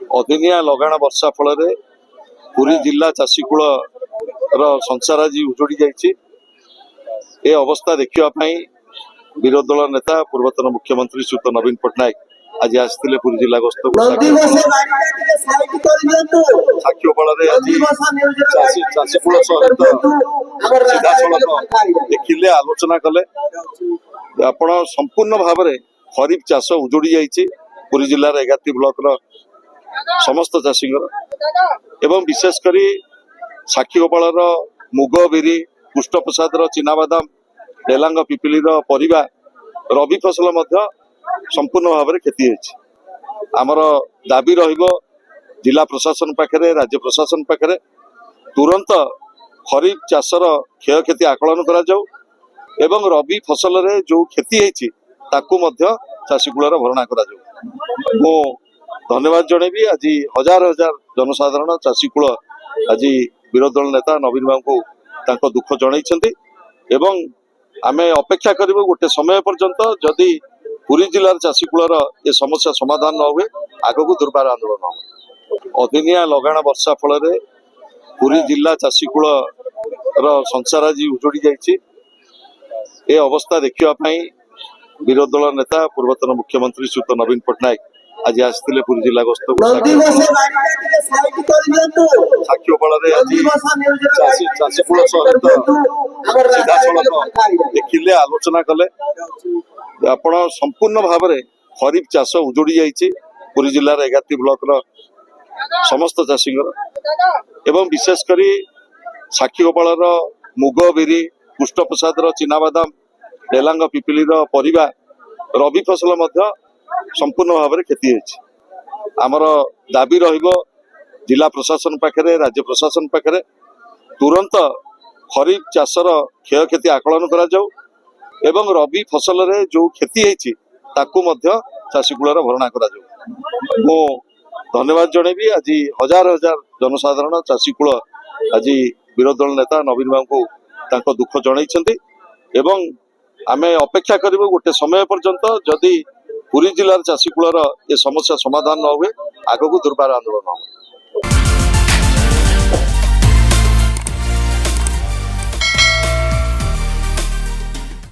अदिनिया लगाण वर्षा फल पुरी जिला चाषीकूल संसार आज उजुड़ी जाइए। अवस्था देखापी विरोधी दल नेता पूर्वतन मुख्यमंत्री श्रीयुत नवीन पट्टनायक आज आसते पुरी जिला गस्त साक्ष्य बल चाषीकूल सहित सीधा सड़क देखिले आलोचना कले। आपण संपूर्ण भाव में खरीफ चाष उजुड़ी जाइए पुरी जिलार 11 ब्लॉक समस्त चाषी एवं विशेषकर साक्षीगोपाल मुग बिरी पुष्टप्रसाद चिनाबादाम डेलांग पिपिली परिवा रबी फसल संपूर्ण भाव में क्षति होती। आमर दाबी जिला प्रशासन पाखे राज्य प्रशासन पाखे तुरंत खरीफ चाषर क्षय क्षति आकलन करा जाऊ एवं रबी फसल रे जो क्षति होती चाषीकूल भरणा करा जाऊ। मो धन्यवाद जनइबी आज हजार हजार जनसाधारण चाषीकूल आज विरोधी दल नेता नवीन बाबू को दुख जनइछन्ति एवं आमे अपेक्षा करिबु गोटे समय पर्यंत जदि पुरी जिलार चाषीकूलर ये समस्या समाधान न हुए आगको दुर्बार आंदोलन हो। अदिनिया लगाण वर्षा फल पुरी जिला चाषीकूल संसार आज उजुड़ी जाइए। अवस्था देखापी विरोधी दल नेता पूर्वतन मुख्यमंत्री श्रीयुत नवीन पट्टनायक आज आसते पुरी जिला गस्त साक्ष्य बल चाषीकूल सहित सीधा सड़क देखिले आलोचना कले। आपण संपूर्ण भाव में खरीफ चाष उजुड़ी जाइए पुरी जिलार 11 ब्लॉक समस्त चाषी एवं विशेषकर साक्षीगोपाल मुग बिरी पुष्टप्रसाद चिनाबादाम डेलांग पिपिली परिवा रबी फसल संपूर्ण भाव में क्षति होती। आमर दाबी जिला प्रशासन पाखे राज्य प्रशासन पाखे तुरंत खरीफ चाषर क्षय क्षति आकलन करा जाऊ एवं रबी फसल रे जो क्षति होती चाषीकूल भरणा करा जाऊ। मो धन्यवाद जनइबी आज हजार हजार जनसाधारण चाषीकूल आज विरोधी दल नेता नवीन बाबू को दुख जनइछन्ति एवं आमे अपेक्षा करिबु गोटे समय पर्यंत जदि पुरी जिलार चाषीकूलर ये समस्या समाधान न हुए आगको दुर्बार आंदोलन हो।